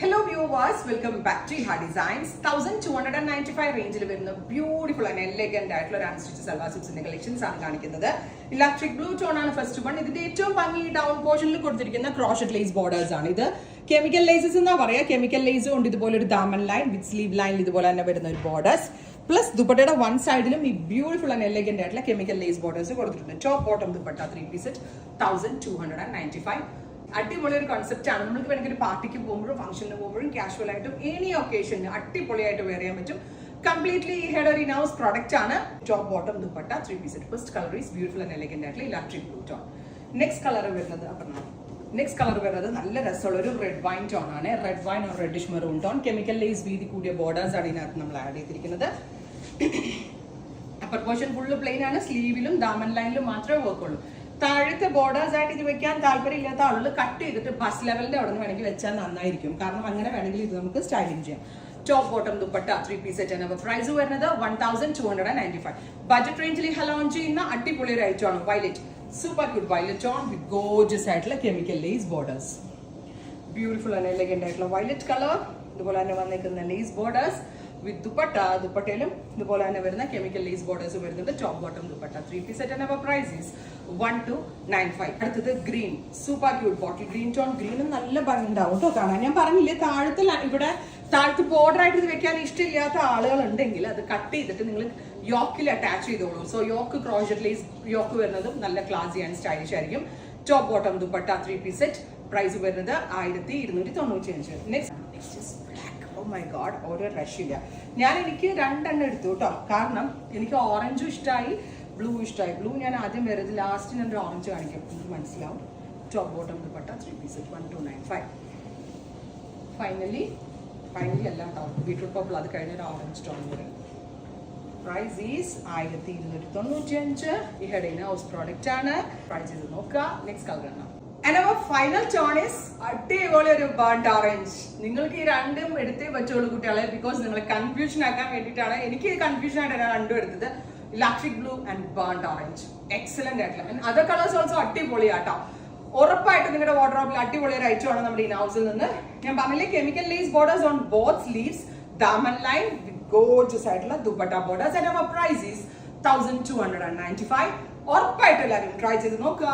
Hello viewers, welcome back to Iha Designs. 1295 റേഞ്ചിൽ വരുന്ന beautiful and elegant ആയിട്ടുള്ള ഒരു അൺസ്റ്റിച്ച് സൽവാർ സ്യൂട്ട്സിന്റെ കളക്ഷൻസ് ആണ് കാണിക്കുന്നത്. ഇലക്ട്രിക് ബ്ലൂ ടോൺ ആണ് ഫസ്റ്റ് വൺ. ഇതിന്റെ ഏറ്റവും ഭംഗി ഡൗൺ പോർഷനിൽ കൊടുത്തിരിക്കുന്ന ക്രോഷറ്റ് ലേസ് ബോർഡേഴ്സ് ആണ്. ഇത് കെമിക്കൽ ലേസസ് എന്നാ പറയാ. കെമിക്കൽ ലേസ് കൊണ്ട് ഇതുപോലെ ഒരു ദാമൻ ലൈൻ വിത്ത് സ്ലീവ് ലൈനിൽ ഇതുപോലെ തന്നെ വരുന്ന ഒരു ബോർഡേഴ്സ് പ്ലസ് ദുപ്പട്ടയുടെ വൺ സൈഡിലും ഈ ബ്യൂട്ടിഫുൾ ആൻഡ് എലഗന്റ് ആയിട്ടുള്ള കെമിക്കൽ ലേസ് ബോർഡേഴ്സ് കൊടുത്തിട്ടുണ്ട്. Top bottom dupatta 3 piece set 1295. അടിപൊളി ഒരു കോൺസെപ്റ്റ് ആണ്. നമുക്ക് വേണമെങ്കിൽ ഒരു പാർട്ടിക്ക് പോകുമ്പോഴും ഫംഗ്ഷന് പോകുമ്പോഴും കാഷ്വൽ ആയിട്ടും എനി ഒക്കേഷന് അടിപൊളിയായിട്ട് വെയർ ചെയ്യാൻ പറ്റും. കംപ്ലീറ്റ്ലി ഹെഡ് ഒരു ഇനൗസ് പ്രോഡക്റ്റ് ആണ്. Top bottom dupatta 3 piece set. First colour is beautiful and elegant ആയിട്ടുള്ള electric blue tone. Next colour വരുന്നത് നല്ല രസമുള്ള ഒരു റെഡ് വൈൻ ടോൺ ആണ്. Red wine or reddish maroon tone. Chemical lace വീതി കൂടിയ ബോർഡേഴ്സ് ആണ് ഇതിനകത്ത് നമ്മൾ ആഡ് ചെയ്തിരിക്കുന്നത്. അപ്പർ പോർഷൻ ഫുള്ള് പ്ലെയിൻ ആണ്. സ്ലീവിലും ദാമൻ ലൈനിലും മാത്രമേ വർക്ക് ഉള്ളൂ. താഴത്തെ ബോർഡേഴ്സ് ആയിട്ട് ഇത് വെക്കാൻ താല്പര്യമില്ലാത്ത ആളുകൾ കട്ട് ചെയ്തിട്ട് ബസ് ലെവലിന്റെ അവിടെ നിന്ന് വേണമെങ്കിൽ വെച്ചാൽ നന്നായിരിക്കും. കാരണം അങ്ങനെ വേണമെങ്കിൽ ഇത് നമുക്ക് സ്റ്റൈലിംഗ് ചെയ്യാം. Top bottom dupatta 3 piece set ആണ്. പ്രൈസ് വരുന്നത് 1295. ബജറ്റ് റേഞ്ചിൽ ലോഞ്ച് ചെയ്യുന്ന അടിപൊളി ഒരു ഐറ്റം ആണ്. Violet, super good violet on with gorgeous ആയിട്ടുള്ള chemical lace borders. Beautiful and elegant ആയിട്ടുള്ള വയലറ്റ് കളർ. ഇതുപോലെ തന്നെ വന്നേക്കുന്ന ലേസ് ബോർഡേഴ്സ് വിത്ത് ദുപ്പട്ടയിലും ഇതുപോലെ തന്നെ വരുന്ന കെമിക്കൽ ലേസ് ബോർഡേഴ്സ് വരുന്നുണ്ട്. Top bottom dupatta 3 piece set ആണ്. Price is 1295. അടുത്തത് green, super cute bottle green tone. ഗ്രീനും നല്ല ഭംഗി ഉണ്ടാവും കേട്ടോ കാണാൻ. ഞാൻ പറഞ്ഞില്ലേ താഴത്ത് ബോർഡർ ആയിട്ട് ഇത് വെക്കാൻ ഇഷ്ടമില്ലാത്ത ആളുകൾ ഉണ്ടെങ്കിൽ അത് കട്ട് ചെയ്തിട്ട് നിങ്ങൾ യോക്കിൽ അറ്റാച്ച് ചെയ്തോളൂ. So yoke crochet lace yoke വരുന്നതും നല്ല ക്ലാസി ആൻഡ് സ്റ്റൈലിഷ് ആയിരിക്കും. Top bottom dupatta 3 piece set. Price വരുന്നത് 1295. നെക്സ്റ്റ് ഓ മൈ ഗോഡ്, ഓരോ രക്ഷയില്ല. എനിക്ക് 2 എണ്ണം എടുത്തു കേട്ടോ. കാരണം എനിക്ക് ഓറഞ്ചും ഇഷ്ടമായി, ബ്ലൂ ഇഷ്ടമായി. ബ്ലൂ ഞാൻ ആദ്യം വരുന്നത് ലാസ്റ്റ് ഞാൻ ഒരു ഓറഞ്ച് കാണിക്കും, എനിക്ക് മനസ്സിലാവും. Top bottom dupatta 3 piece 1295. Finally അല്ല കേട്ടോ, ബീട്രൂട്ട് പർപ്പിൾ അത് കഴിഞ്ഞ ഒരു ഓറഞ്ച് ടോൺ വരും. Price is 1295. ഈ ഹെഡ് ഹൗസ് പ്രോഡക്റ്റ് ആണ്. പ്രൈസ് ചെയ്ത് നോക്കുക. നെക്സ്റ്റ് കളർ ആണ്. And our final tone is അടിപൊളി ഒരു ബേൺഡ് ഓറഞ്ച്. നിങ്ങൾക്ക് ഈ രണ്ടും എടുത്തേ പറ്റുള്ളൂ കുട്ടികളെ, ബിക്കോസ് നിങ്ങളെ കൺഫ്യൂഷൻ ആക്കാൻ വേണ്ടിയിട്ടാണ്. എനിക്ക് കൺഫ്യൂഷൻ ആയിട്ടാണ് രണ്ടും എടുത്തത്. Electric blue and burnt orange excellent ആയിട്ടുള്ള. അതർ കളേഴ്സ് ഓൾസോ അടിപൊളിയാട്ടോ. ഉറപ്പായിട്ട് നിങ്ങളുടെ വാർഡ്രോബിൽ അടിപൊളി ഒരു ഐറ്റം ആണ് നമ്മുടെ ഈ ഹൗസിൽ നിന്ന്. ഞാൻ പറഞ്ഞില്ലേ, chemical lace borders on both sleeves, daman line with gorgeous ആയിട്ടുള്ള dupatta borders. And our price is 1295. ഉറപ്പായിട്ട് എല്ലാവരും ട്രൈ ചെയ്ത് നോക്കുക.